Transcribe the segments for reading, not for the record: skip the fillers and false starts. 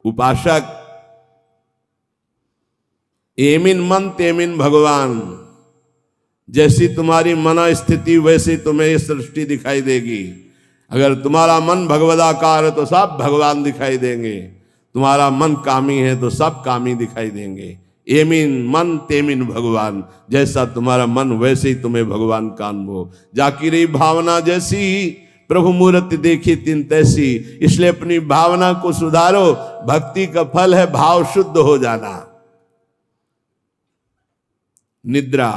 उपासक एमिन मन तेमिन भगवान, जैसी तुम्हारी मन स्थिति वैसी तुम्हें ये सृष्टि दिखाई देगी। अगर तुम्हारा मन भगवदाकार है तो सब भगवान दिखाई देंगे, तुम्हारा मन कामी है तो सब कामी दिखाई देंगे। एमिन मन तेमिन भगवान, जैसा तुम्हारा मन वैसे ही तुम्हें भगवान का अनुभव। जाकी रही भावना जैसी प्रभु मूर्ति देखी तिन तैसी, इसलिए अपनी भावना को सुधारो। भक्ति का फल है भाव शुद्ध हो जाना। निद्रा,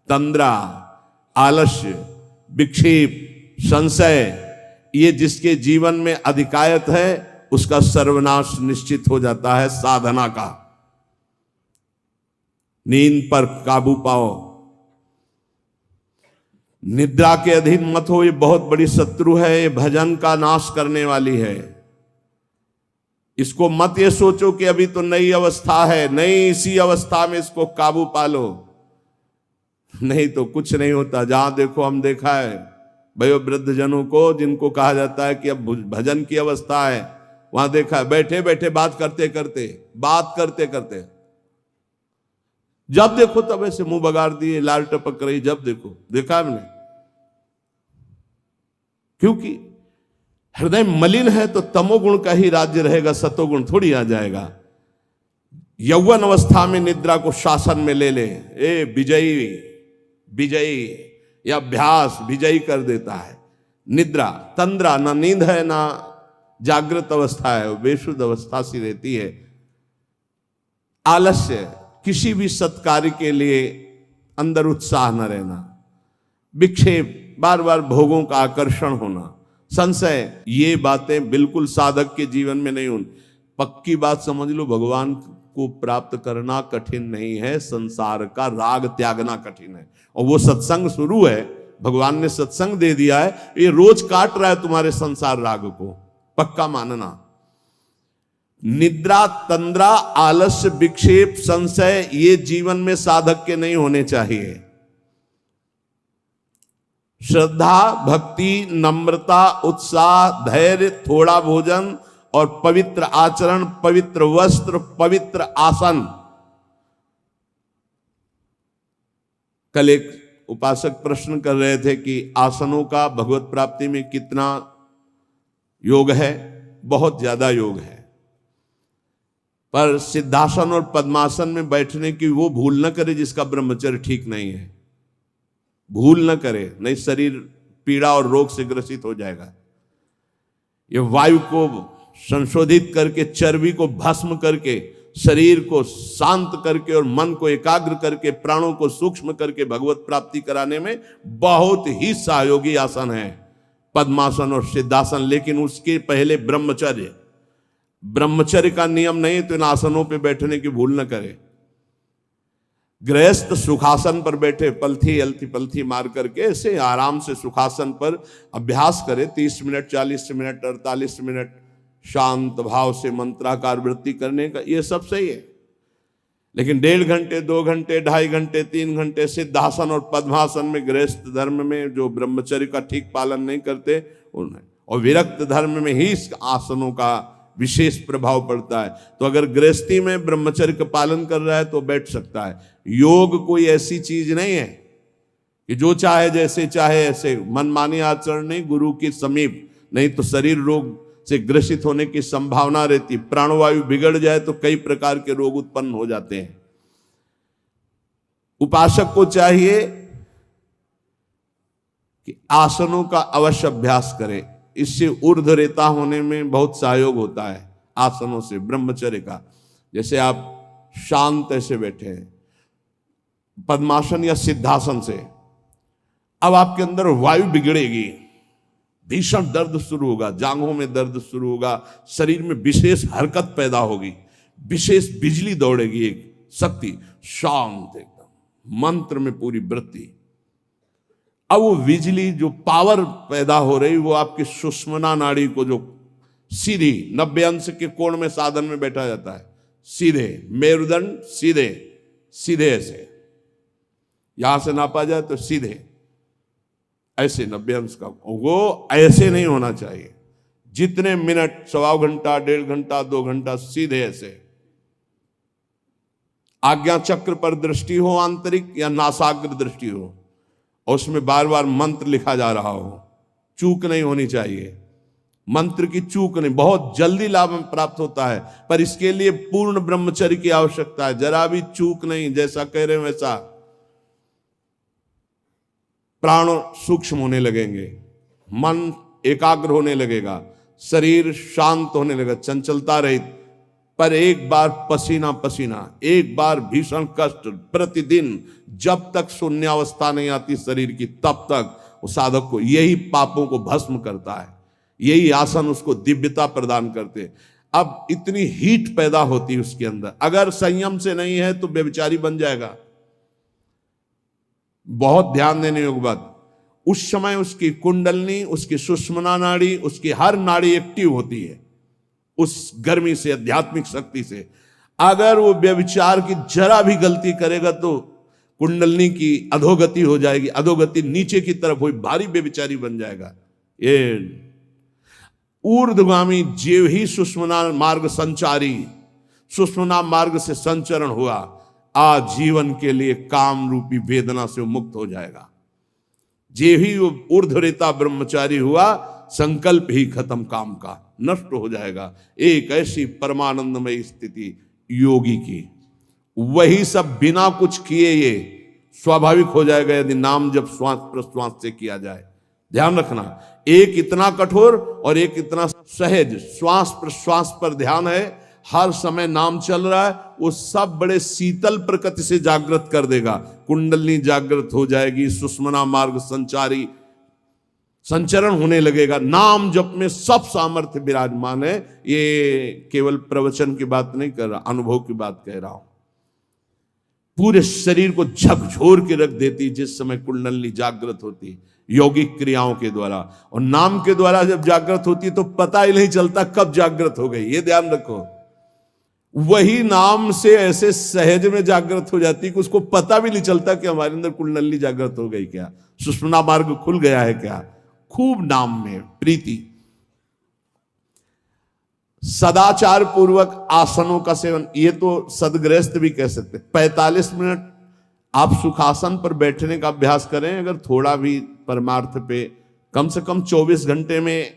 तंद्रा, आलस्य, विक्षेप, संशय, ये जिसके जीवन में अधिकायत है उसका सर्वनाश निश्चित हो जाता है साधना का। नींद पर काबू पाओ, निद्रा के अधीन मत हो, ये बहुत बड़ी शत्रु है, ये भजन का नाश करने वाली है। इसको मत ये सोचो कि अभी तो नई अवस्था है, नहीं, इसी अवस्था में इसको काबू पालो, नहीं तो कुछ नहीं होता। जहां देखो हम देखा है भयो वृद्ध जनों को, जिनको कहा जाता है कि अब भजन की अवस्था है, वहां देखा है बैठे बैठे बात करते करते जब देखो तब ऐसे मुंह बगाड़ दिए, लाल टपक रही, जब देखो, देखा हमने। क्योंकि हृदय मलिन है तो तमोगुण का ही राज्य रहेगा, सतोगुण थोड़ी आ जाएगा। यौवन अवस्था में निद्रा को शासन में ले ले, ए विजयी या अभ्यास विजयी कर देता है। निद्रा, तंद्रा, ना नींद है ना जागृत अवस्था है, बेशुद्ध अवस्था सी रहती है। आलस्य, किसी भी सत्कार्य के लिए अंदर उत्साह न रहना। विक्षेप, बार बार भोगों का आकर्षण होना। संशय, ये बातें बिल्कुल साधक के जीवन में नहीं होनी। पक्की बात समझ लो, भगवान को प्राप्त करना कठिन नहीं है, संसार का राग त्यागना कठिन है। और वो सत्संग शुरू है, भगवान ने सत्संग दे दिया है, ये रोज काट रहा है तुम्हारे संसार राग को, पक्का मानना। निद्रा, तंद्रा, आलस्य, विक्षेप, संशय, ये जीवन में साधक के नहीं होने चाहिए। श्रद्धा, भक्ति, नम्रता, उत्साह, धैर्य, थोड़ा भोजन और पवित्र आचरण, पवित्र वस्त्र, पवित्र आसन। कल एक उपासक प्रश्न कर रहे थे कि आसनों का भगवत प्राप्ति में कितना योग है। बहुत ज्यादा योग है, पर सिद्धासन और पद्मासन में बैठने की वो भूल न करे जिसका ब्रह्मचर्य ठीक नहीं है। भूल न करे, नहीं शरीर पीड़ा और रोग से ग्रसित हो जाएगा। ये वायु को संशोधित करके, चर्बी को भस्म करके, शरीर को शांत करके और मन को एकाग्र करके, प्राणों को सूक्ष्म करके भगवत प्राप्ति कराने में बहुत ही सहयोगी आसन है पद्मासन और सिद्धासन। लेकिन उसके पहले ब्रह्मचर्य का नियम नहीं, तो इन आसनों पे बैठने की भूल न करे। गृहस्थ सुखासन पर बैठे, पलथी अलथी पलथी मार करके ऐसे आराम से सुखासन पर अभ्यास करे। 30 मिनट, 40 मिनट, 48 मिनट शांत भाव से मंत्राकार वृत्ति करने का, ये सब सही है। लेकिन 1.5 घंटे, 2 घंटे, 2.5 घंटे, 3 घंटे सिद्धासन और पद्मासन में, गृहस्थ धर्म में जो ब्रह्मचर्य का ठीक पालन नहीं करते उन्हें, और विरक्त धर्म में ही इस आसनों का विशेष प्रभाव पड़ता है। तो अगर गृहस्थी में ब्रह्मचर्य का पालन कर रहा है तो बैठ सकता है। योग कोई ऐसी चीज नहीं है कि जो चाहे जैसे चाहे ऐसे मनमानी आचरण नहीं, गुरु के समीप, नहीं तो शरीर रोग से ग्रसित होने की संभावना रहती। प्राणवायु बिगड़ जाए तो कई प्रकार के रोग उत्पन्न हो जाते हैं। उपासक को चाहिए कि आसनों का अवश्य अभ्यास करे। इससे ऊर्ध्वरेता होने में बहुत सहयोग होता है आसनों से, ब्रह्मचर्य का। जैसे आप शांत ऐसे बैठे हैं पद्मासन या सिद्धासन से, अब आपके अंदर वायु बिगड़ेगी, भीषण दर्द शुरू होगा, जांघों में दर्द शुरू होगा, शरीर में विशेष हरकत पैदा होगी, विशेष बिजली दौड़ेगी, एक शक्ति, शांत एकदम, मंत्र में पूरी वृत्ति। अब वो बिजली जो पावर पैदा हो रही, वो आपकी सुषुम्ना नाड़ी को, जो सीधी 90 अंश के कोण में साधन में बैठा जाता है, सीधे मेरुदंड, सीधे सीधे ऐसे, यहां से नापा जाए तो सीधे ऐसे 90 अंश का, वो ऐसे नहीं होना चाहिए। जितने मिनट, 1.25 घंटा, 1.5 घंटा, 2 घंटा, सीधे ऐसे आज्ञा चक्र पर दृष्टि हो आंतरिक या नासाग्र दृष्टि हो, और उसमें बार बार मंत्र लिखा जा रहा हो, चूक नहीं होनी चाहिए, मंत्र की चूक नहीं। बहुत जल्दी लाभ प्राप्त होता है, पर इसके लिए पूर्ण ब्रह्मचर्य की आवश्यकता है। जरा भी चूक नहीं, जैसा कह रहे हैं वैसा। प्राण सूक्ष्म होने लगेंगे, मन एकाग्र होने लगेगा, शरीर शांत होने लगेगा, चंचलता रहित। पर एक बार पसीना पसीना, एक बार भीषण कष्ट प्रतिदिन, जब तक शून्यावस्था नहीं आती शरीर की, तब तक वो साधक को यही पापों को भस्म करता है। यही आसन उसको दिव्यता प्रदान करते। अब इतनी हीट पैदा होती है उसके अंदर, अगर संयम से नहीं है तो व्यभिचारी बन जाएगा। बहुत ध्यान देने योग्य बात, उस समय उसकी कुंडलनी, उसकी सुषुम्ना नाड़ी, उसकी हर नाड़ी एक्टिव होती है उस गर्मी से, आध्यात्मिक शक्ति से। अगर वो व्यभिचार की जरा भी गलती करेगा तो कुंडलनी की अधोगति हो जाएगी, अधोगति नीचे की तरफ हुई, भारी व्यभिचारी बन जाएगा। ये ऊर्ध्वगामी जीव ही सुषुम्ना मार्ग संचारी, सुषुम्ना मार्ग से संचरण हुआ, आजीवन के लिए काम रूपी वेदना से मुक्त हो जाएगा। जे ही वो ऊर्ध्वरेता ब्रह्मचारी हुआ, संकल्प ही खत्म काम का, नष्ट हो जाएगा। एक ऐसी परमानंदमय स्थिति योगी की, वही सब बिना कुछ किए ये स्वाभाविक हो जाएगा यदि नाम जब श्वास प्रश्वास से किया जाए। ध्यान रखना, एक इतना कठोर और एक इतना सहज। श्वास प्रश्वास पर ध्यान है, हर समय नाम चल रहा है, वो सब बड़े शीतल प्रकृति से जागृत कर देगा। कुंडलनी जागृत हो जाएगी, सुषुम्ना मार्ग संचारी संचरण होने लगेगा। नाम जप में सब सामर्थ्य विराजमान है। ये केवल प्रवचन की बात नहीं कर रहा, अनुभव की बात कह रहा हूं। पूरे शरीर को झकझोर के रख देती जिस समय कुंडलनी जागृत होती यौगिक क्रियाओं के द्वारा, और नाम के द्वारा जब जागृत होती तो पता ही नहीं चलता कब जागृत हो गई। ये ध्यान रखो, वही नाम से ऐसे सहज में जागृत हो जाती कि उसको पता भी नहीं चलता कि हमारे अंदर कुंडलनी जागृत हो गई क्या, सुषुम्ना मार्ग खुल गया है क्या। खूब नाम में प्रीति। सदाचार पूर्वक आसनों का सेवन, ये तो सदगृहस्थ भी कह सकते। 45 मिनट आप सुखासन पर बैठने का अभ्यास करें। अगर थोड़ा भी परमार्थ पे, कम से कम 24 घंटे में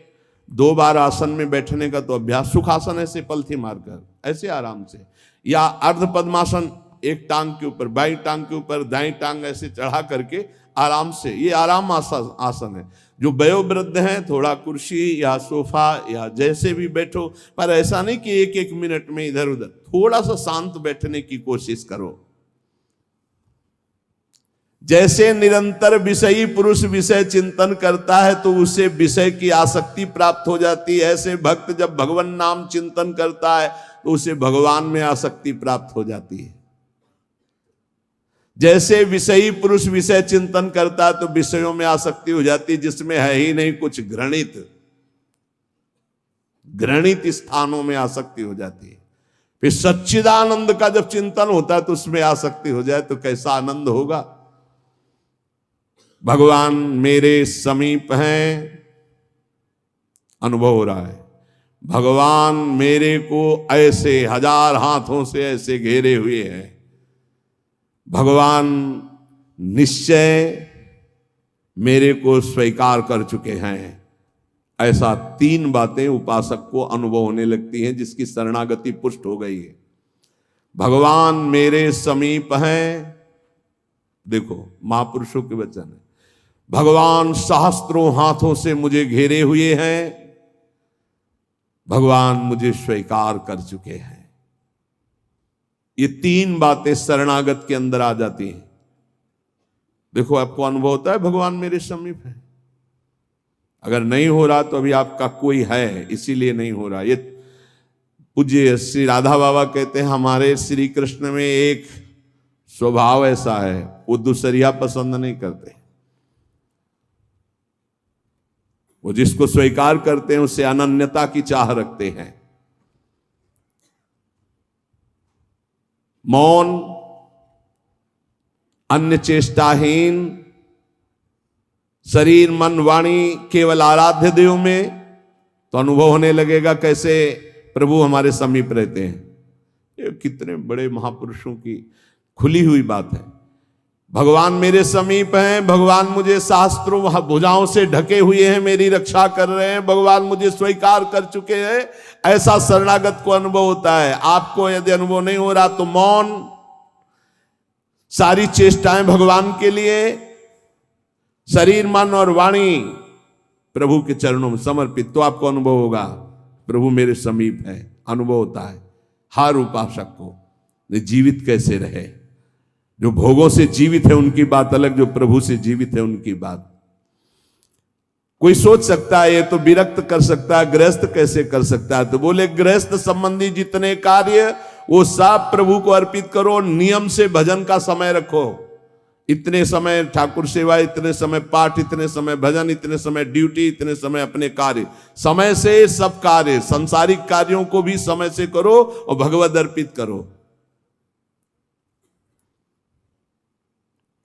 2 बार आसन में बैठने का तो अभ्यास। सुखासन ऐसे पलथी मारकर ऐसे आराम से, या अर्ध पद्मासन, एक टांग के ऊपर, बाई टांग के ऊपर दाई टांग ऐसे चढ़ा करके आराम से, ये आराम आसन है। जो वयोवृद्ध हैं थोड़ा कुर्सी या सोफा या जैसे भी बैठो, पर ऐसा नहीं कि एक एक मिनट में इधर उधर, थोड़ा सा शांत बैठने की कोशिश करो। जैसे निरंतर विषयी पुरुष विषय चिंतन करता है तो उसे विषय की आसक्ति प्राप्त हो जाती है, ऐसे भक्त जब भगवान नाम चिंतन करता है तो उसे भगवान में आसक्ति प्राप्त हो जाती है। जैसे विषयी पुरुष विषय चिंतन करता है तो विषयों में आसक्ति हो जाती है जिसमें है ही नहीं कुछ, घृणित स्थानों में आसक्ति हो जाती है। फिर सच्चिदानंद का जब चिंतन होता है तो उसमें आसक्ति हो जाए तो कैसा आनंद होगा। भगवान मेरे समीप हैं, अनुभव हो रहा है। भगवान मेरे को ऐसे 1000 हाथों से ऐसे घेरे हुए हैं। भगवान निश्चय मेरे को स्वीकार कर चुके हैं। ऐसा 3 बातें उपासक को अनुभव होने लगती हैं जिसकी शरणागति पुष्ट हो गई है। भगवान मेरे समीप हैं, देखो महापुरुषों के वचन है। भगवान सहस्त्रों हाथों से मुझे घेरे हुए हैं, भगवान मुझे स्वीकार कर चुके हैं। ये 3 बातें शरणागत के अंदर आ जाती हैं। देखो आपको अनुभव होता है भगवान मेरे समीप है। अगर नहीं हो रहा तो अभी आपका कोई है, इसीलिए नहीं हो रहा। ये पूज्य श्री राधा बाबा कहते हैं हमारे श्री कृष्ण में एक स्वभाव ऐसा है, वो दूसरिया पसंद नहीं करते। वो जिसको स्वीकार करते हैं उससे अनन्यता की चाह रखते हैं। मौन, अन्य चेष्टाहीन, शरीर मन वाणी केवल आराध्य देव में, तो अनुभव होने लगेगा कैसे प्रभु हमारे समीप रहते हैं। ये कितने बड़े महापुरुषों की खुली हुई बात है। भगवान मेरे समीप हैं, भगवान मुझे शास्त्रों भुजाओं से ढके हुए हैं, मेरी रक्षा कर रहे हैं, भगवान मुझे स्वीकार कर चुके हैं। ऐसा शरणागत को अनुभव होता है। आपको यदि अनुभव नहीं हो रहा तो मौन, सारी चेष्टाएं भगवान के लिए, शरीर मन और वाणी प्रभु के चरणों में समर्पित, तो आपको अनुभव होगा प्रभु मेरे समीप है। अनुभव होता है। हर उपासक को जीवित कैसे रहे। जो भोगों से जीवित है उनकी बात अलग, जो प्रभु से जीवित है उनकी बात। कोई सोच सकता है ये तो विरक्त कर सकता है, गृहस्थ कैसे कर सकता है? तो बोले गृहस्थ संबंधी जितने कार्य वो सब प्रभु को अर्पित करो। नियम से भजन का समय रखो। इतने समय ठाकुर सेवा, इतने समय पाठ, इतने समय भजन, इतने समय ड्यूटी, इतने समय अपने कार्य। समय से सब कार्य, सांसारिक कार्यों को भी समय से करो और भगवद अर्पित करो।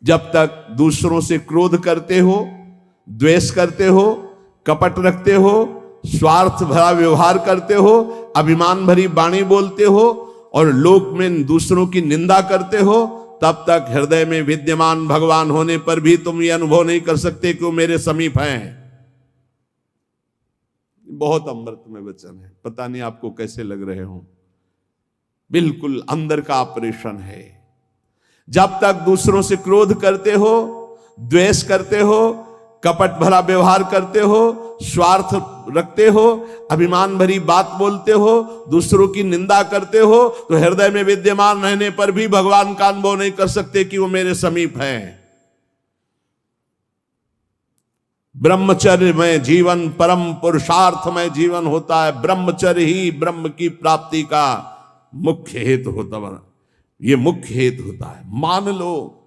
जब तक दूसरों से क्रोध करते हो, द्वेष करते हो, कपट रखते हो, स्वार्थ भरा व्यवहार करते हो, अभिमान भरी वाणी बोलते हो और लोक में दूसरों की निंदा करते हो, तब तक हृदय में विद्यमान भगवान होने पर भी तुम ये अनुभव नहीं कर सकते कि वो मेरे समीप हैं। बहुत अमृतमय वचन है। पता नहीं आपको कैसे लग रहे हो। बिल्कुल अंदर का ऑपरेशन है। जब तक दूसरों से क्रोध करते हो, द्वेष करते हो, कपट भरा व्यवहार करते हो, स्वार्थ रखते हो, अभिमान भरी बात बोलते हो, दूसरों की निंदा करते हो, तो हृदय में विद्यमान रहने पर भी भगवान का अनुभव नहीं कर सकते कि वो मेरे समीप हैं। ब्रह्मचर्य में जीवन परम पुरुषार्थ में जीवन होता है। ब्रह्मचर्य ही ब्रह्म की प्राप्ति का मुख्य हेतु होता है। ये मुख्य हेतु होता है। मान लो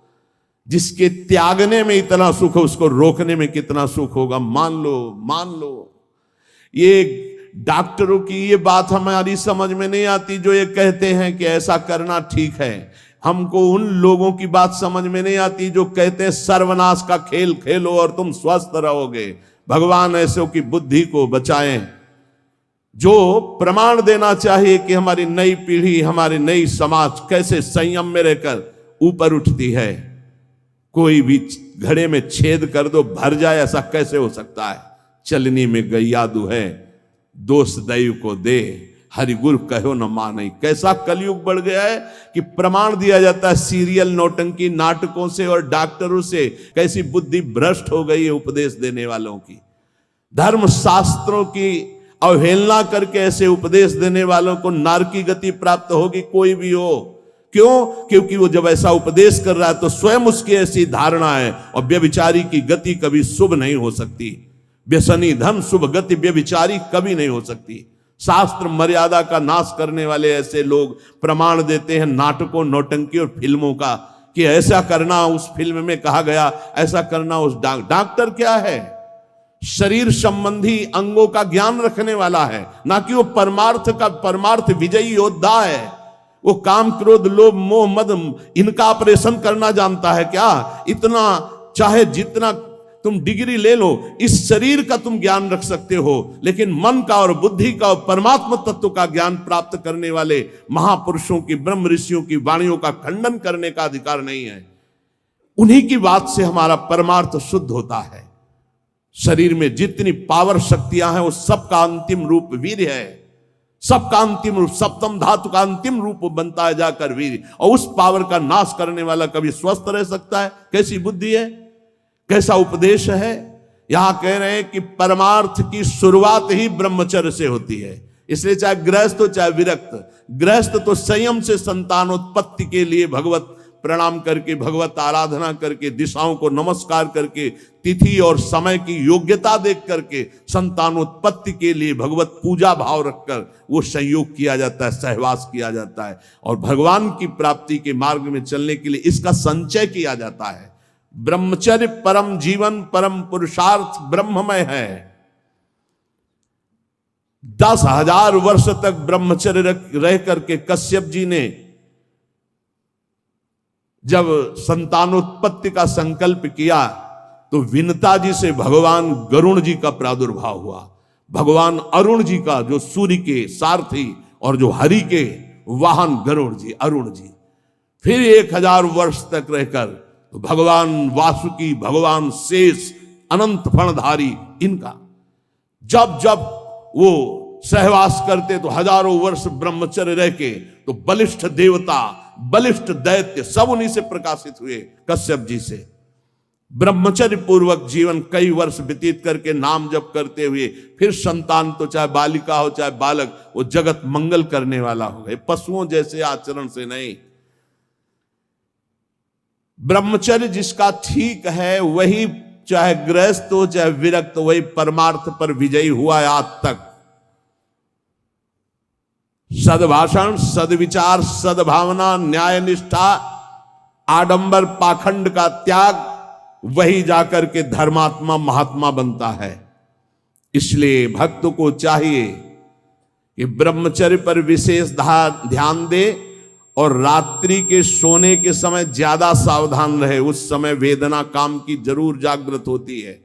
जिसके त्यागने में इतना सुख है, उसको रोकने में कितना सुख होगा। मान लो। ये डॉक्टरों की ये बात हमारी समझ में नहीं आती जो ये कहते हैं कि ऐसा करना ठीक है। हमको उन लोगों की बात समझ में नहीं आती जो कहते हैं सर्वनाश का खेल खेलो और तुम स्वस्थ रहोगे। भगवान ऐसों की बुद्धि को बचाएं जो प्रमाण देना चाहिए कि हमारी नई पीढ़ी, हमारी नई समाज कैसे संयम में रहकर ऊपर उठती है। कोई भी घड़े में छेद कर दो भर जाए, ऐसा कैसे हो सकता है? चलनी में गैयादू है, दोष दैव को दे, हरि गुरु कहो न माने। कैसा कलयुग बढ़ गया है कि प्रमाण दिया जाता है सीरियल नौटंकी नाटकों से और डॉक्टरों से। कैसी बुद्धि भ्रष्ट हो गई है उपदेश देने वालों की। धर्म शास्त्रों की अवहेलना करके ऐसे उपदेश देने वालों को नारकी गति प्राप्त होगी, कोई भी हो। क्यों? क्योंकि वो जब ऐसा उपदेश कर रहा है तो स्वयं उसकी ऐसी धारणा है। और व्यभिचारी की गति कभी शुभ नहीं हो सकती। व्यसनी धन शुभ गति व्यभिचारी कभी नहीं हो सकती। शास्त्र मर्यादा का नाश करने वाले ऐसे लोग प्रमाण देते हैं नाटकों, नौटंकी और फिल्मों का कि ऐसा करना उस फिल्म में कहा गया, ऐसा करना उस डॉक्टर क्या है? शरीर संबंधी अंगों का ज्ञान रखने वाला है, ना कि वो परमार्थ विजयी योद्धा है। वो काम, क्रोध, लोभ, मोह, मद इनका ऑपरेशन करना जानता है क्या? इतना चाहे जितना तुम डिग्री ले लो, इस शरीर का तुम ज्ञान रख सकते हो, लेकिन मन का और बुद्धि का और परमात्मा तत्व का ज्ञान प्राप्त करने वाले महापुरुषों की, ब्रह्म ऋषियों की वाणियों का खंडन करने का अधिकार नहीं है। उन्हीं की बात से हमारा परमार्थ शुद्ध होता है। शरीर में जितनी पावर शक्तियां हैं वो सबका अंतिम रूप वीर है। सबका अंतिम रूप, सप्तम धातु का अंतिम रूप बनता है जाकर वीर। और उस पावर का नाश करने वाला कभी स्वस्थ रह सकता है? कैसी बुद्धि है, कैसा उपदेश है। यहां कह रहे हैं कि परमार्थ की शुरुआत ही ब्रह्मचर्य से होती है। इसलिए चाहे गृहस्थ हो चाहे विरक्त, गृहस्थ तो संयम से संतानोत्पत्ति के लिए भगवत प्रणाम करके, भगवत आराधना करके, दिशाओं को नमस्कार करके, तिथि और समय की योग्यता देख करके संतानोत्पत्ति के लिए भगवत पूजा भाव रखकर वो संयोग किया जाता है, सहवास किया जाता है। और भगवान की प्राप्ति के मार्ग में चलने के लिए इसका संचय किया जाता है। ब्रह्मचर्य परम जीवन, परम पुरुषार्थ ब्रह्ममय है। 10,000 वर्ष तक ब्रह्मचर्य रह करके कश्यप जी ने जब संतानोत्पत्ति का संकल्प किया तो विनता जी से भगवान गरुण जी का प्रादुर्भाव हुआ। भगवान अरुण जी का, जो सूर्य के सारथी और जो हरि के वाहन गरुड़ जी, अरुण जी, फिर 1000 वर्ष तक रहकर तो भगवान वासुकी, भगवान शेष, अनंत फणधारी, इनका जब जब वो सहवास करते तो हजारों वर्ष ब्रह्मचर्य रह के तो बलिष्ठ देवता, बलिष्ठ दैत्य सब उन्हीं से प्रकाशित हुए, कश्यप जी से। ब्रह्मचर्य पूर्वक जीवन कई वर्ष व्यतीत करके नाम जप करते हुए फिर संतान, तो चाहे बालिका हो चाहे बालक, वो जगत मंगल करने वाला हो गए, पशुओं जैसे आचरण से नहीं। ब्रह्मचर्य जिसका ठीक है वही, चाहे गृहस्थ हो चाहे विरक्त, वही परमार्थ पर विजयी हुआ है आज तक। सद्भाषण, सद्विचार, सद्भावना, न्याय निष्ठा, आडंबर पाखंड का त्याग, वही जाकर के धर्मात्मा महात्मा बनता है। इसलिए भक्त को चाहिए कि ब्रह्मचर्य पर विशेष ध्यान दे और रात्रि के सोने के समय ज्यादा सावधान रहे। उस समय वेदना काम की जरूर जागृत होती है,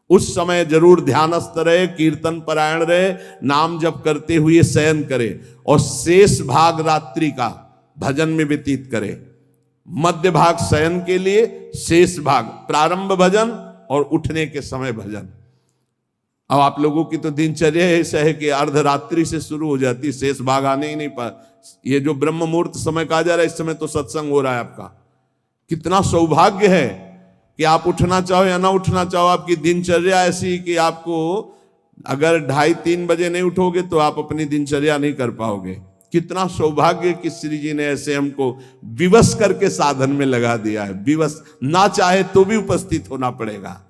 उस समय जरूर ध्यानस्थ रहे, कीर्तन परायण रहे, नाम जप करते हुए शयन करे और शेष भाग रात्रि का भजन में व्यतीत करे। मध्य भाग शयन के लिए, शेष भाग प्रारंभ भजन और उठने के समय भजन। अब आप लोगों की तो दिनचर्या ऐसा है कि अर्धरात्रि से शुरू हो जाती, शेष भाग आने ही नहीं पा। ये जो ब्रह्म मुहूर्त समय कहा जा रहा है, इस समय तो सत्संग हो रहा है आपका। कितना सौभाग्य है कि आप उठना चाहो या ना उठना चाहो, आपकी दिनचर्या ऐसी कि आपको अगर 2:30-3 बजे नहीं उठोगे तो आप अपनी दिनचर्या नहीं कर पाओगे। कितना सौभाग्य कि श्री जी ने ऐसे हमको विवश करके साधन में लगा दिया है। विवश ना चाहे तो भी उपस्थित होना पड़ेगा।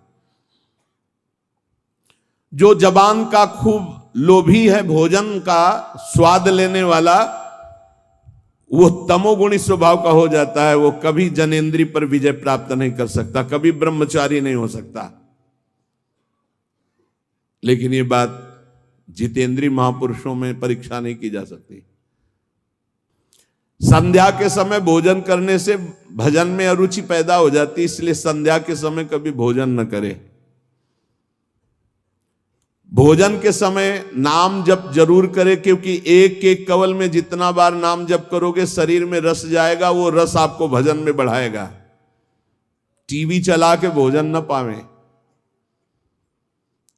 जो जबान का खूब लोभी है, भोजन का स्वाद लेने वाला, वो तमोगुणी स्वभाव का हो जाता है। वो कभी जनेंद्रिय पर विजय प्राप्त नहीं कर सकता, कभी ब्रह्मचारी नहीं हो सकता। लेकिन ये बात जितेंद्रीय महापुरुषों में परीक्षा नहीं की जा सकती। संध्या के समय भोजन करने से भजन में अरुचि पैदा हो जाती, इसलिए संध्या के समय कभी भोजन न करे। भोजन के समय नाम जप जरूर करे, क्योंकि एक एक कवल में जितना बार नाम जप करोगे शरीर में रस जाएगा, वो रस आपको भजन में बढ़ाएगा। टीवी चला के भोजन न पावे,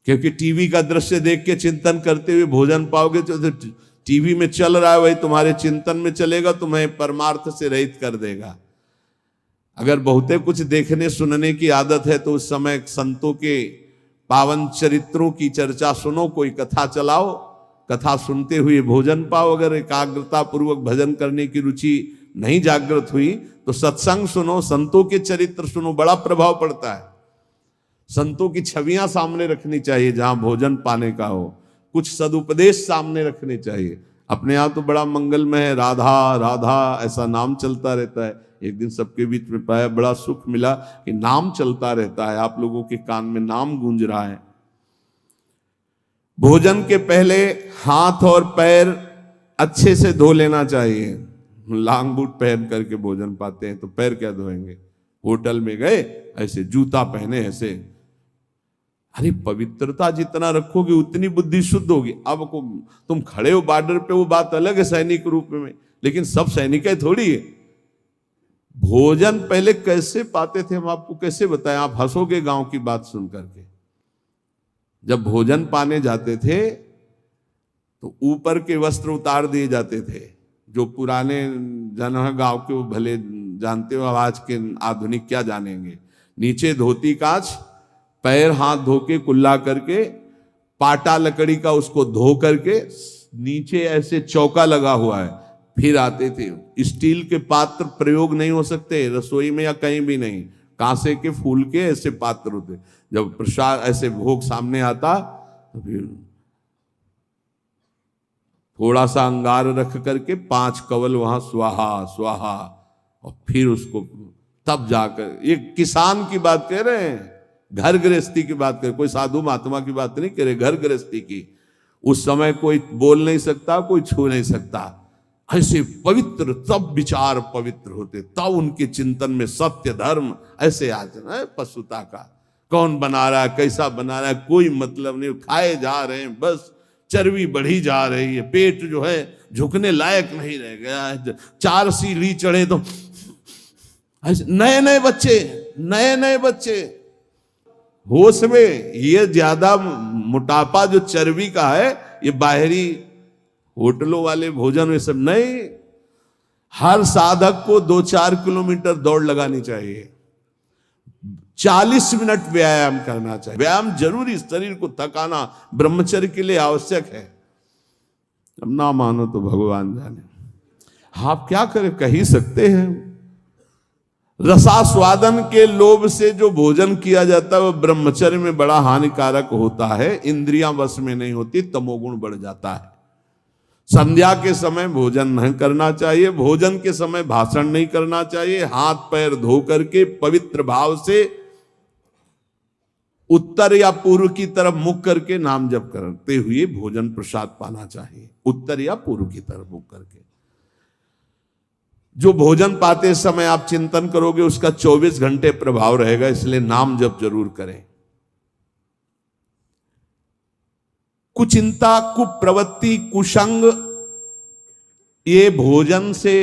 क्योंकि टीवी का दृश्य देख के चिंतन करते हुए भोजन पाओगे तो टीवी में चल रहा है वही तुम्हारे चिंतन में चलेगा, तुम्हें परमार्थ से रहित कर देगा। अगर बहुते कुछ देखने सुनने की आदत है तो उस समय संतों के पावन चरित्रों की चर्चा सुनो, कोई कथा चलाओ, कथा सुनते हुए भोजन पाओ। अगर एकाग्रता पूर्वक भजन करने की रुचि नहीं जागृत हुई तो सत्संग सुनो, संतों के चरित्र सुनो, बड़ा प्रभाव पड़ता है। संतों की छवियां सामने रखनी चाहिए जहां भोजन पाने का हो, कुछ सदुपदेश सामने रखने चाहिए। अपने यहाँ तो बड़ा मंगलमय है, राधा राधा ऐसा नाम चलता रहता है। एक दिन सबके बीच में पाया, बड़ा सुख मिला कि नाम चलता रहता है, आप लोगों के कान में नाम गूंज रहा है। भोजन के पहले हाथ और पैर अच्छे से धो लेना चाहिए। लांग बूट पहन करके भोजन पाते हैं तो पैर क्या धोएंगे। होटल में गए ऐसे जूता पहने ऐसे, अरे पवित्रता जितना रखोगे उतनी बुद्धि शुद्ध होगी। अब को तुम खड़े हो बॉर्डर पे, वो बात अलग है सैनिक रूप में, लेकिन सब सैनिक थोड़ी है। भोजन पहले कैसे पाते थे हम आपको कैसे बताएं, आप हंसोगे गांव की बात सुन करके। जब भोजन पाने जाते थे तो ऊपर के वस्त्र उतार दिए जाते थे। जो पुराने जन है गांव के वो भले जानते हो, आज के आधुनिक क्या जानेंगे। नीचे धोती कांच, पैर हाथ धो के कुल्ला करके, पाटा लकड़ी का उसको धो करके, नीचे ऐसे चौका लगा हुआ है, फिर आते थे। स्टील के पात्र प्रयोग नहीं हो सकते रसोई में या कहीं भी नहीं, कांसे के फूल के ऐसे पात्र होते। जब प्रसाद ऐसे भोग सामने आता तो फिर थोड़ा सा अंगार रख करके 5 कवल वहां स्वाहा स्वाहा, और फिर उसको तब जाकर, ये किसान की बात कह रहे हैं, घर गृहस्थी की बात कर, कोई साधु महात्मा की बात नहीं करे, घर गृहस्थी की। उस समय कोई बोल नहीं सकता, कोई छू नहीं सकता। ऐसे पवित्र, तब विचार पवित्र होते, तब उनके चिंतन में सत्य धर्म ऐसे आचरण है। पशुता का कौन बना रहा है, कैसा बना रहा है, कोई मतलब नहीं, खाए जा रहे हैं, बस चर्बी बढ़ी जा रही है, पेट जो है झुकने लायक नहीं रह गया है, 4 सीढ़ी चढ़े तो नए नए बच्चे होश में। ये ज्यादा मोटापा जो चर्बी का है, ये बाहरी होटलों वाले भोजन में सब नहीं। हर साधक को 2-4 किलोमीटर दौड़ लगानी चाहिए, 40 मिनट व्यायाम करना चाहिए। व्यायाम जरूरी, शरीर को थकाना ब्रह्मचर्य के लिए आवश्यक है। अब ना मानो तो भगवान जाने, आप क्या करें, कह ही सकते हैं। रसास्वादन के लोभ से जो भोजन किया जाता है वह ब्रह्मचर्य में बड़ा हानिकारक होता है, इंद्रियां वश में नहीं होती, तमोगुण बढ़ जाता है। संध्या के समय भोजन नहीं करना चाहिए, भोजन के समय भाषण नहीं करना चाहिए, हाथ पैर धो करके पवित्र भाव से उत्तर या पूर्व की तरफ मुख करके नाम जप करते हुए भोजन प्रसाद पाना चाहिए, उत्तर या पूर्व की तरफ मुख करके। जो भोजन पाते समय आप चिंतन करोगे उसका 24 घंटे प्रभाव रहेगा, इसलिए नाम जप जरूर करें। कुचिंता, कुप्रवृत्ति, कुसंग ये भोजन से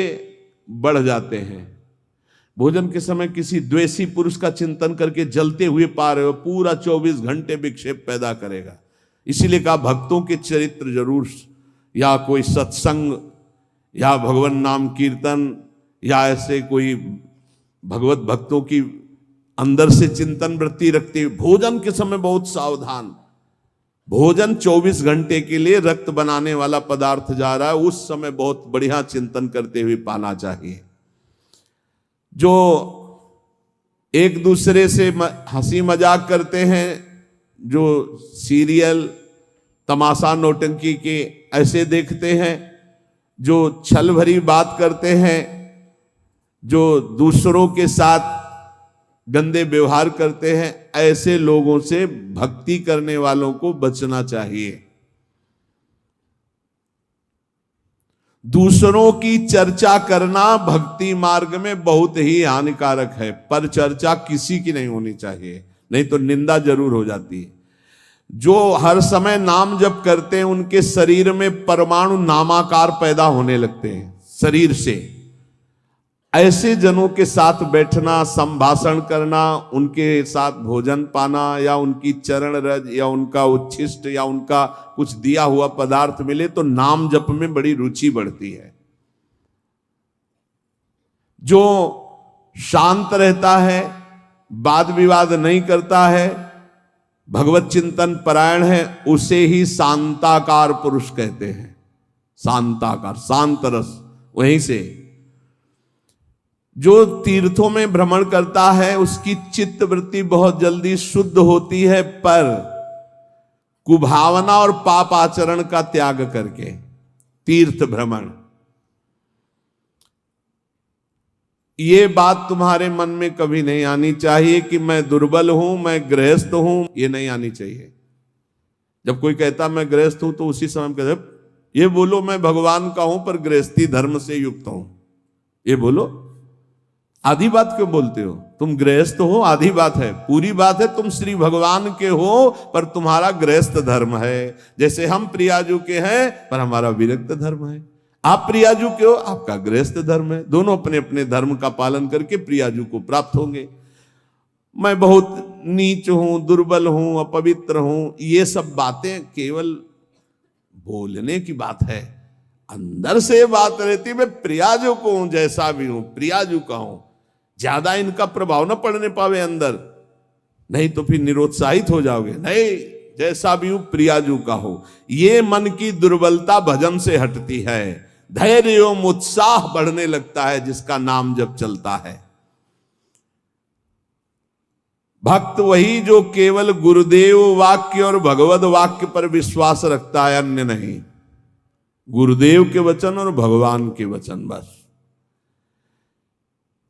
बढ़ जाते हैं। भोजन के समय किसी द्वेषी पुरुष का चिंतन करके जलते हुए पा रहे हो, पूरा 24 घंटे विक्षेप पैदा करेगा। इसीलिए कहा भक्तों के चरित्र जरूर, या कोई सत्संग या भगवान नाम कीर्तन या ऐसे कोई भगवत भक्तों की अंदर से चिंतन वृत्ति रखते हुए भोजन के समय बहुत सावधान। भोजन 24 घंटे के लिए रक्त बनाने वाला पदार्थ जा रहा है, उस समय बहुत बढ़िया चिंतन करते हुए पाना चाहिए। जो एक दूसरे से हंसी मजाक करते हैं, जो सीरियल तमाशा नौटंकी के ऐसे देखते हैं, जो छल भरी बात करते हैं, जो दूसरों के साथ गंदे व्यवहार करते हैं, ऐसे लोगों से भक्ति करने वालों को बचना चाहिए। दूसरों की चर्चा करना भक्ति मार्ग में बहुत ही हानिकारक है, पर चर्चा किसी की नहीं होनी चाहिए, नहीं तो निंदा जरूर हो जाती है। जो हर समय नाम जप करते हैं उनके शरीर में परमाणु नामाकार पैदा होने लगते हैं शरीर से। ऐसे जनों के साथ बैठना, संभाषण करना, उनके साथ भोजन पाना, या उनकी चरण रज या उनका उच्छिष्ट या उनका कुछ दिया हुआ पदार्थ मिले तो नाम जप में बड़ी रुचि बढ़ती है। जो शांत रहता है, वाद विवाद नहीं करता है, भगवत चिंतन परायण है, उसे ही शांताकार पुरुष कहते हैं। शांताकार, शांत रस। वहीं से जो तीर्थों में भ्रमण करता है उसकी चित्त वृत्ति बहुत जल्दी शुद्ध होती है, पर कुभावना और पाप आचरण का त्याग करके तीर्थ भ्रमण। ये बात तुम्हारे मन में कभी नहीं आनी चाहिए कि मैं दुर्बल हूं, मैं गृहस्थ हूं, ये नहीं आनी चाहिए। जब कोई कहता मैं गृहस्थ हूं तो उसी समय कहते ये बोलो मैं भगवान का हूं पर गृहस्थी धर्म से युक्त हूं, ये बोलो। आधी बात क्यों बोलते हो? तुम गृहस्थ हो, आधी बात है। पूरी बात है तुम श्री भगवान के हो पर तुम्हारा गृहस्थ धर्म है। जैसे हम प्रियाजू के हैं पर हमारा विरक्त धर्म है। आप प्रियाजू के हो, आपका गृहस्थ धर्म है। दोनों अपने अपने धर्म का पालन करके प्रियाजू को प्राप्त होंगे। मैं बहुत नीच हूं, दुर्बल हूं, अपवित्र हूं, ये सब बातें केवल बोलने की बात है। अंदर से बात रहती मैं प्रियाजू को हूं, जैसा भी हूं प्रियाजू का हूं। ज्यादा इनका प्रभाव न पड़ने पावे अंदर, नहीं तो फिर निरुत्साहित हो जाओगे। नहीं, जैसा भी हूं प्रियाजू का हो। ये मन की दुर्बलता भजन से हटती है, धैर्य एवं उत्साह बढ़ने लगता है जिसका नाम जब चलता है। भक्त वही जो केवल गुरुदेव वाक्य और भगवत वाक्य पर विश्वास रखता है, अन्य नहीं। गुरुदेव के वचन और भगवान के वचन बस।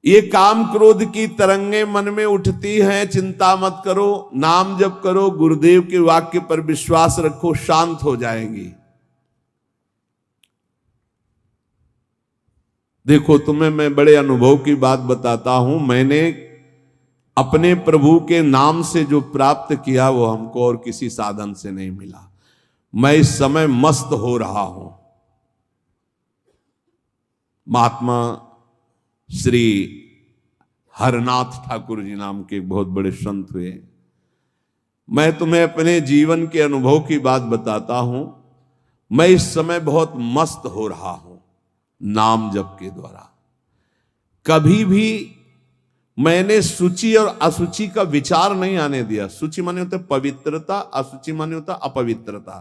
ये काम क्रोध की तरंगे मन में उठती हैं, चिंता मत करो, नाम जप करो, गुरुदेव के वाक्य पर विश्वास रखो, शांत हो जाएंगी। देखो तुम्हें मैं बड़े अनुभव की बात बताता हूं। मैंने अपने प्रभु के नाम से जो प्राप्त किया वो हमको और किसी साधन से नहीं मिला। मैं इस समय मस्त हो रहा हूं। महात्मा श्री हरनाथ ठाकुर जी नाम के एक बहुत बड़े संत हुए। मैं तुम्हें अपने जीवन के अनुभव की बात बताता हूं। मैं इस समय बहुत मस्त हो रहा हूं नाम जप के द्वारा। कभी भी मैंने सूचि और असुचि का विचार नहीं आने दिया। सूचि माने होता है पवित्रता, असुचि माने होता अपवित्रता,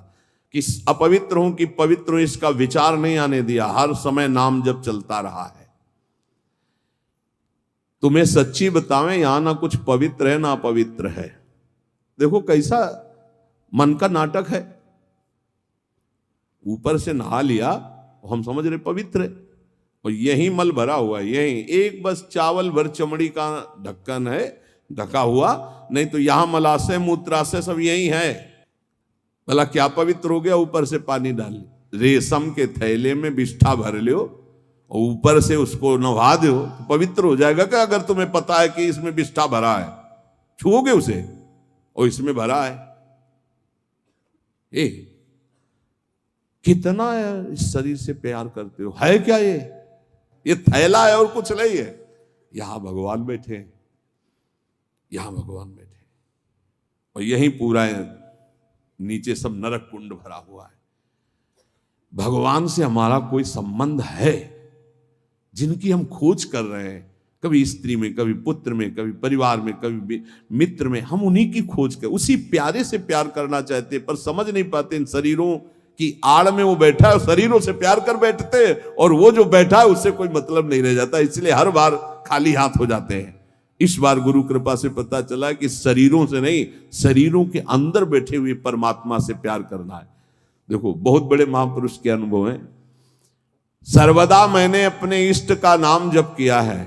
कि अपवित्र हूं कि पवित्र हूं इसका विचार नहीं आने दिया। हर समय नाम जप चलता रहा है। तुम्हें सच्ची बतावें, यहां ना कुछ पवित्र है ना अपवित्र है। देखो कैसा मन का नाटक है। ऊपर से नहा लिया, हम समझ रहे पवित्र है, और यही मल भरा हुआ है। यही एक बस चावल भर चमड़ी का ढक्कन है ढका हुआ, नहीं तो यहां मलाशय मूत्राशय सब यही है। भला क्या पवित्र हो गया? ऊपर से पानी डाल, रेशम के थैले में बिष्ठा भर लियो और ऊपर से उसको नहा दो तो पवित्र हो जाएगा क्या? अगर तुम्हें पता है कि इसमें बिष्ठा भरा है, छुओगे उसे और इसमें भरा है। कितना इस शरीर से प्यार करते हो? है क्या ये थैला है और कुछ नहीं है। यहां भगवान बैठे, यहां भगवान बैठे, और यही पूरा नीचे सब नरक कुंड भरा हुआ है। भगवान से हमारा कोई संबंध है जिनकी हम खोज कर रहे हैं, कभी स्त्री में, कभी पुत्र में, कभी परिवार में, कभी मित्र में। हम उन्हीं की खोज कर, उसी प्यारे से प्यार करना चाहते हैं, पर समझ नहीं पाते इन शरीरों की आड़ में वो बैठा है, शरीरों से प्यार कर बैठते हैं, और वो जो बैठा है उससे कोई मतलब नहीं रह जाता, इसलिए हर बार खाली हाथ हो जाते हैं। इस बार गुरु कृपा से पता चला कि शरीरों से नहीं, शरीरों के अंदर बैठे हुए परमात्मा से प्यार करना है। देखो बहुत बड़े महापुरुष के अनुभव हैं। सर्वदा मैंने अपने इष्ट का नाम जप किया है,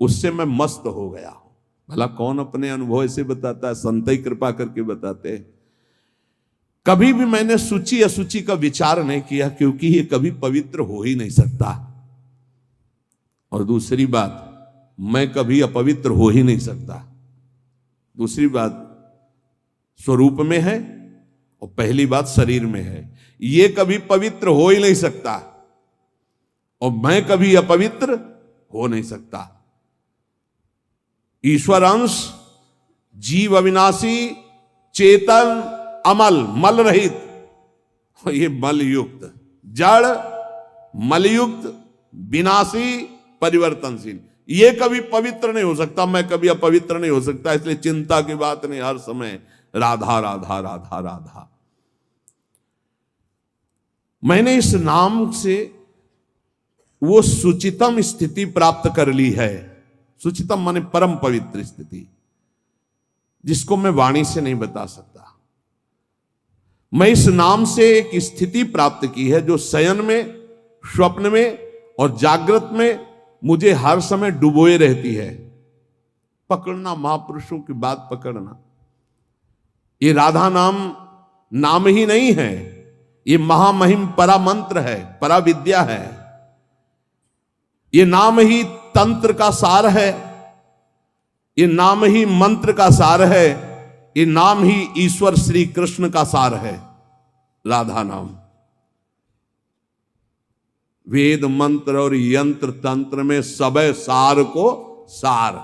उससे मैं मस्त हो गया हूं। भला कौन अपने अनुभव ऐसे बताता है? संत ही कृपा करके बताते हैं। कभी भी मैंने सूची असुचि का विचार नहीं किया, क्योंकि ये कभी पवित्र हो ही नहीं सकता। और दूसरी बात, मैं कभी अपवित्र हो ही नहीं सकता। दूसरी बात स्वरूप में है, और पहली बात शरीर में है। ये कभी पवित्र हो ही नहीं सकता, और मैं कभी अपवित्र हो नहीं सकता। ईश्वर अंश, जीव अविनाशी, चेतन, अमल, मल रहित, ये मल युक्त, जड़, मलयुक्त, विनाशी, परिवर्तनशील, ये कभी पवित्र नहीं हो सकता। मैं कभी अपवित्र नहीं हो सकता। इसलिए चिंता की बात नहीं, हर समय राधा राधा राधा राधा। मैंने इस नाम से वो सुचितम स्थिति प्राप्त कर ली है। सुचितम माने परम पवित्र स्थिति, जिसको मैं वाणी से नहीं बता सकता। मैं इस नाम से एक स्थिति प्राप्त की है जो शयन में, स्वप्न में और जागृत में मुझे हर समय डुबोए रहती है। पकड़ना, महापुरुषों की बात पकड़ना। ये राधा नाम ही नहीं है, ये महामहिम परा मंत्र है, परा विद्या है। ये नाम ही तंत्र का सार है, ये नाम ही मंत्र का सार है, ये नाम ही ईश्वर श्री कृष्ण का सार है। राधा नाम वेद मंत्र और यंत्र तंत्र में सबे सार को सार,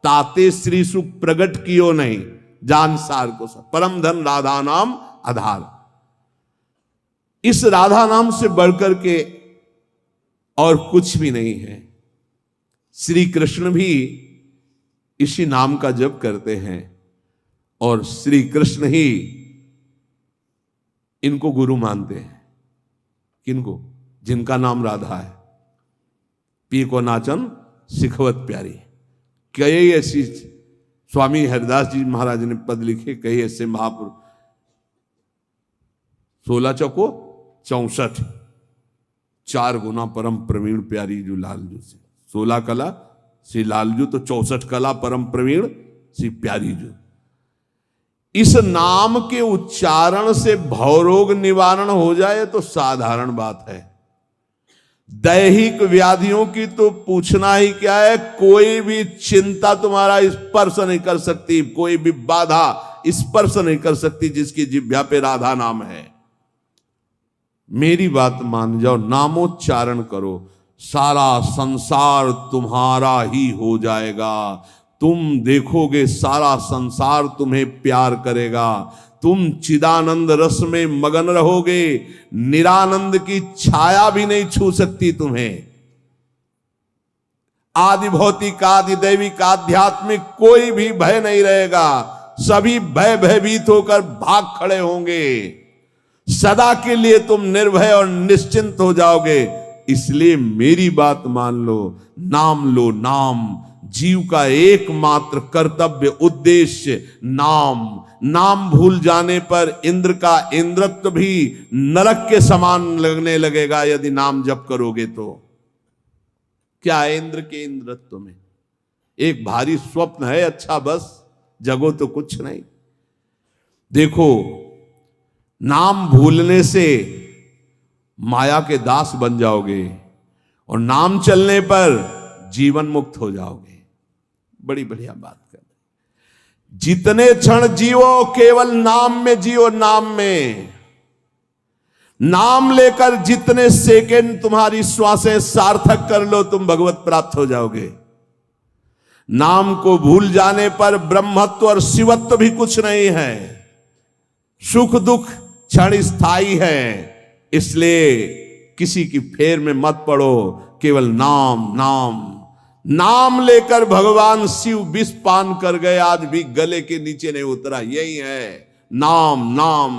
ताते श्री सुख प्रगट कियो नहीं, जान सार को सार। परम धन राधा नाम आधार। इस राधा नाम से बढ़कर के और कुछ भी नहीं है। श्री कृष्ण भी इसी नाम का जप करते हैं, और श्री कृष्ण ही इनको गुरु मानते हैं। किनको? जिनका नाम राधा है। पी को नाचन सिखवत प्यारी। कई ऐसी स्वामी हरिदास जी महाराज ने पद लिखे, कई ऐसे महापुरुष। 16 चौको 64, 4 गुना परम प्रवीण प्यारी जो लालजू से। 16 कला श्री लालजू, तो 64 कला परम प्रवीण श्री प्यारी जो। इस नाम के उच्चारण से भवरोग निवारण हो जाए तो साधारण बात है। दैहिक व्याधियों की तो पूछना ही क्या है, कोई भी चिंता तुम्हारा स्पर्श नहीं कर सकती, कोई भी बाधा स्पर्श नहीं कर सकती जिसकी जिह्वा पे राधा नाम है। मेरी बात मान जाओ, नामोच्चारण करो, सारा संसार तुम्हारा ही हो जाएगा। तुम देखोगे सारा संसार तुम्हें प्यार करेगा, तुम चिदानंद रस में मगन रहोगे, निरानंद की छाया भी नहीं छू सकती तुम्हें। आदि भौतिक, आदि दैविक, आध्यात्मिक कोई भी भय नहीं रहेगा, सभी भय भयभीत होकर भाग खड़े होंगे। सदा के लिए तुम निर्भय और निश्चिंत हो जाओगे। इसलिए मेरी बात मान लो, नाम लो, नाम जीव का एकमात्र कर्तव्य उद्देश्य नाम। नाम भूल जाने पर इंद्र का इंद्रत्व भी नरक के समान लगने लगेगा यदि नाम जप करोगे तो। क्या है इंद्र के इंद्रत्व में? एक भारी स्वप्न है, अच्छा बस, जगो तो कुछ नहीं। देखो, नाम भूलने से माया के दास बन जाओगे और नाम चलने पर जीवन मुक्त हो जाओगे। बड़ी बढ़िया बात कर। जितने क्षण जियो केवल नाम में जियो, नाम में। नाम लेकर जितने सेकंड तुम्हारी श्वासें सार्थक कर लो, तुम भगवत प्राप्त हो जाओगे। नाम को भूल जाने पर ब्रह्मत्व और शिवत्व भी कुछ नहीं है। सुख दुख क्षण स्थायी है, इसलिए किसी की फेर में मत पड़ो, केवल नाम नाम नाम लेकर भगवान शिव विष पान कर गए, आज भी गले के नीचे नहीं उतरा। यही है नाम। नाम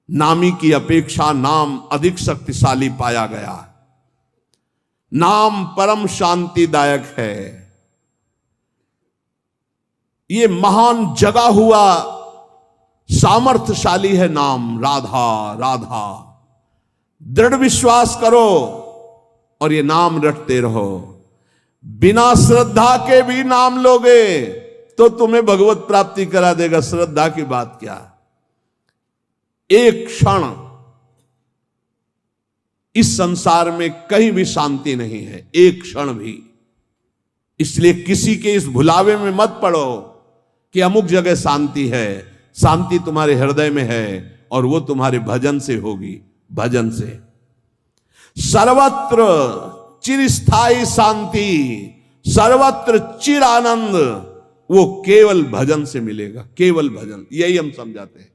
नामी की अपेक्षा नाम अधिक शक्तिशाली पाया गया। नाम परम शांतिदायक है। ये महान जगा हुआ सामर्थ्यशाली है नाम। राधा राधा दृढ़ विश्वास करो और ये नाम रटते रहो। बिना श्रद्धा के भी नाम लोगे तो तुम्हें भगवत प्राप्ति करा देगा। श्रद्धा की बात क्या? एक क्षण इस संसार में कहीं भी शांति नहीं है, एक क्षण भी। इसलिए किसी के इस भुलावे में मत पड़ो कि अमुक जगह शांति है। शांति तुम्हारे हृदय में है और वो तुम्हारे भजन से होगी। भजन से सर्वत्र चिरस्थायी शांति, सर्वत्र चिर आनंद, वो केवल भजन से मिलेगा। केवल भजन, यही हम समझाते हैं।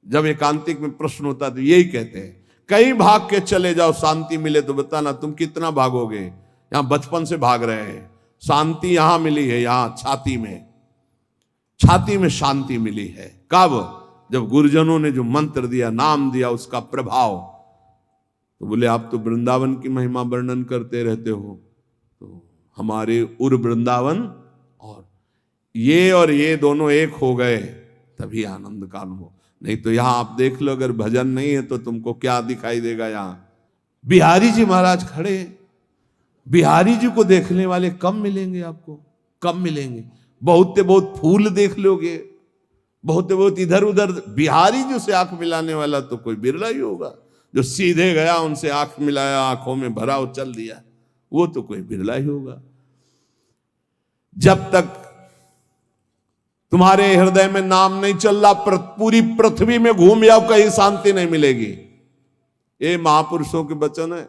जब एकांतिक में प्रश्न होता तो यही कहते हैं, कहीं भाग के चले जाओ शांति मिले तो बताना। तुम कितना भागोगे? यहां बचपन से भाग रहे हैं, शांति यहां मिली है, यहां छाती में, छाती में शांति मिली है। कब? जब गुरुजनों ने जो मंत्र दिया, नाम दिया, उसका प्रभाव। तो बोले आप तो वृंदावन की महिमा वर्णन करते रहते हो, तो हमारे उर वृंदावन और ये दोनों एक हो गए तभी आनंद का अनुभव। नहीं तो यहां आप देख लो, अगर भजन नहीं है तो तुमको क्या दिखाई देगा? यहां बिहारी जी महाराज खड़े। बिहारी जी को देखने वाले कम मिलेंगे आपको, कम मिलेंगे। बहुत से बहुत फूल देख लोगे, बहुत से बहुत इधर उधर। बिहारी जी से आंख मिलाने वाला तो कोई बिरला ही होगा। जो सीधे गया, उनसे आंख मिलाया, आंखों में भरा और चल दिया, वो तो कोई बिरला ही होगा। जब तक तुम्हारे हृदय में नाम नहीं चल रहा, पूरी पृथ्वी में घूम जाओ, कहीं शांति नहीं मिलेगी। ये महापुरुषों के वचन है।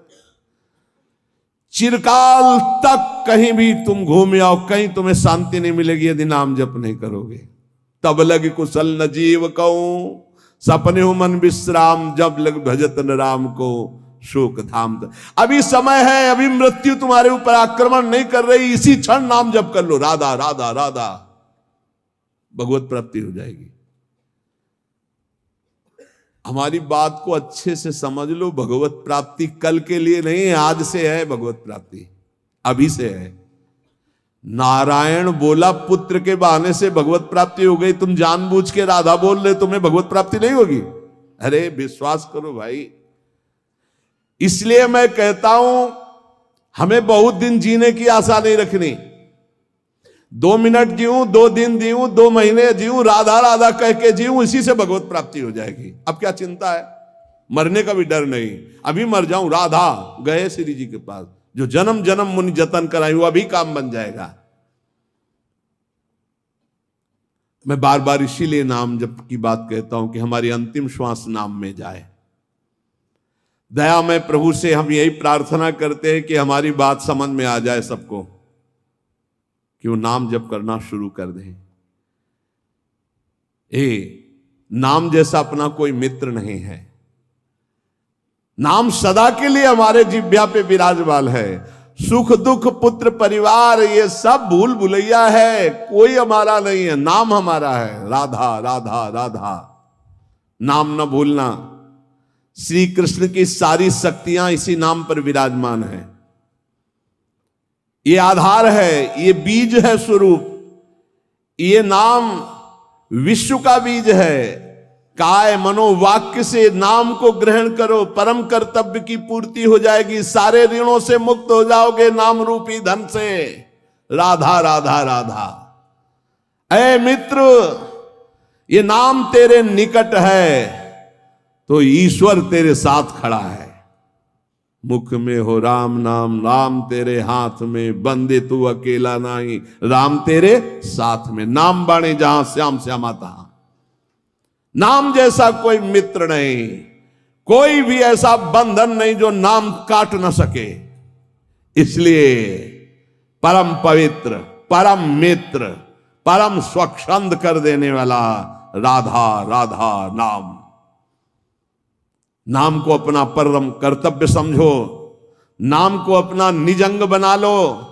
चिरकाल तक कहीं भी तुम घूम जाओ, कहीं तुम्हें शांति नहीं मिलेगी यदि नाम जप नहीं करोगे। तब लग कुशल न जीव कहूं, सपने हो मन विश्राम, जब लग भजत न राम को शोक धाम। अभी समय है, अभी मृत्यु तुम्हारे ऊपर आक्रमण नहीं कर रही, इसी क्षण नाम जप कर लो, राधा राधा राधा, भगवत प्राप्ति हो जाएगी। हमारी बात को अच्छे से समझ लो, भगवत प्राप्ति कल के लिए नहीं है, आज से है। भगवत प्राप्ति अभी से है। नारायण बोला पुत्र के बहाने से भगवत प्राप्ति हो गई, तुम जानबूझ के राधा बोल रहे, तुम्हें भगवत प्राप्ति नहीं होगी? अरे विश्वास करो भाई। इसलिए मैं कहता हूं, हमें बहुत दिन जीने की आशा नहीं रखनी। 2 मिनट जीऊं, 2 दिन जीऊं, 2 महीने जीऊं, राधा राधा कह के जीऊं, इसी से भगवत प्राप्ति हो जाएगी। अब क्या चिंता है? मरने का भी डर नहीं, अभी मर जाऊं, राधा गए श्री जी के पास, जो जन्म जन्म मुनि जतन कराई वो अभी काम बन जाएगा। मैं बार बार इसीलिए नाम जप की बात कहता हूं कि हमारी अंतिम श्वास नाम में जाए। दया में प्रभु से हम यही प्रार्थना करते हैं कि हमारी बात समझ में आ जाए सबको, कि वो नाम जप करना शुरू कर दें। नाम जैसा अपना कोई मित्र नहीं है। नाम सदा के लिए हमारे जिह्वा पे विराजमान है। सुख दुख पुत्र परिवार ये सब भूल भुलैया है, कोई हमारा नहीं है, नाम हमारा है। राधा राधा राधा, नाम न भूलना। श्री कृष्ण की सारी शक्तियां इसी नाम पर विराजमान है। ये आधार है, ये बीज है स्वरूप। ये नाम विश्व का बीज है। काय मनोवाक्य से नाम को ग्रहण करो, परम कर्तव्य की पूर्ति हो जाएगी, सारे ऋणों से मुक्त हो जाओगे नाम रूपी धन से। राधा राधा राधा। ऐ मित्र, ये नाम तेरे निकट है तो ईश्वर तेरे साथ खड़ा है। मुख में हो राम नाम, राम तेरे हाथ में, बंदे तू अकेला नहीं, राम तेरे साथ में। नाम बाणे जहां श्याम श्यामा तहां। नाम जैसा कोई मित्र नहीं, कोई भी ऐसा बंधन नहीं जो नाम काट न सके। इसलिए परम पवित्र, परम मित्र, परम स्वच्छंद कर देने वाला राधा राधा नाम। नाम को अपना परम कर्तव्य समझो, नाम को अपना निजंग बना लो।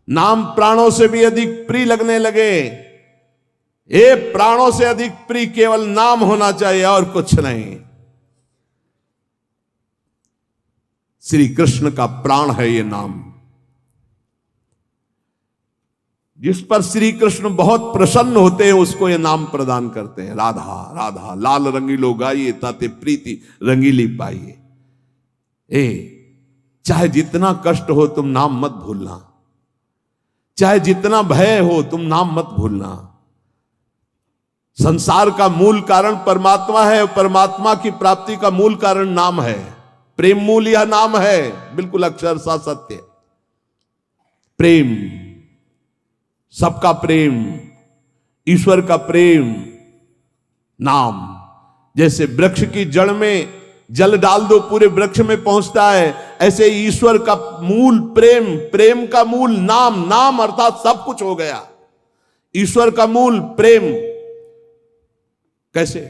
नाम प्राणों से भी अधिक प्रिय लगने लगे। ये प्राणों से अधिक प्रिय केवल नाम होना चाहिए और कुछ नहीं। श्री कृष्ण का प्राण है ये नाम, जिस पर श्री कृष्ण बहुत प्रसन्न होते हैं उसको ये नाम प्रदान करते हैं। राधा राधा लाल रंगीलो गाइए, ताते प्रीति रंगीली पाइए। चाहे जितना कष्ट हो तुम नाम मत भूलना, चाहे जितना भय हो तुम नाम मत भूलना। संसार का मूल कारण परमात्मा है, परमात्मा की प्राप्ति का मूल कारण नाम है। प्रेम मूल यह नाम है, बिल्कुल अक्षरशः सत्य। प्रेम, सबका प्रेम, ईश्वर का प्रेम, नाम। जैसे वृक्ष की जड़ में जल डाल दो पूरे वृक्ष में पहुंचता है, ऐसे ईश्वर का मूल प्रेम, प्रेम का मूल नाम। नाम अर्थात सब कुछ हो गया। ईश्वर का मूल प्रेम। कैसे?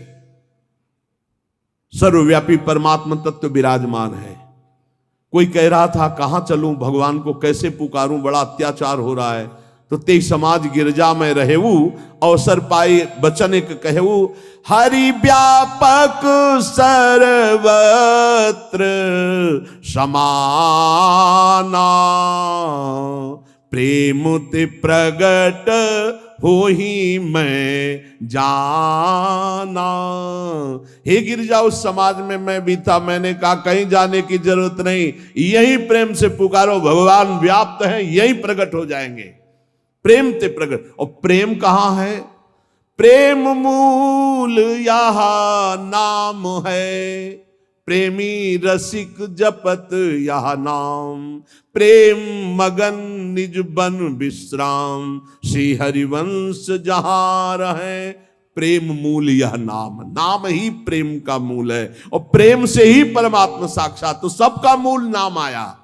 सर्वव्यापी परमात्मा तत्व विराजमान है। कोई कह रहा था कहां चलूं, भगवान को कैसे पुकारूं, बड़ा अत्याचार हो रहा है। तो ते समाज गिरजा में रहेऊ, अवसर पाई बचन एक कहू। हरि व्यापक सर्वत्र समाना, प्रेम ते प्रगट हो ही मैं जाना। हे गिरजा, उस समाज में मैं भी था, मैंने कहा कहीं जाने की जरूरत नहीं, यही प्रेम से पुकारो, भगवान व्याप्त है, यही प्रकट हो जाएंगे। प्रेम ते प्रकट। और प्रेम कहां है? प्रेम मूल यह नाम है, प्रेमी रसिक जपत यह नाम। प्रेम मगन निज बन विश्राम, श्री हरिवंश जहां रहे। प्रेम मूल यह नाम, नाम ही प्रेम का मूल है, और प्रेम से ही परमात्मा साक्षात। तो सबका मूल नाम आया।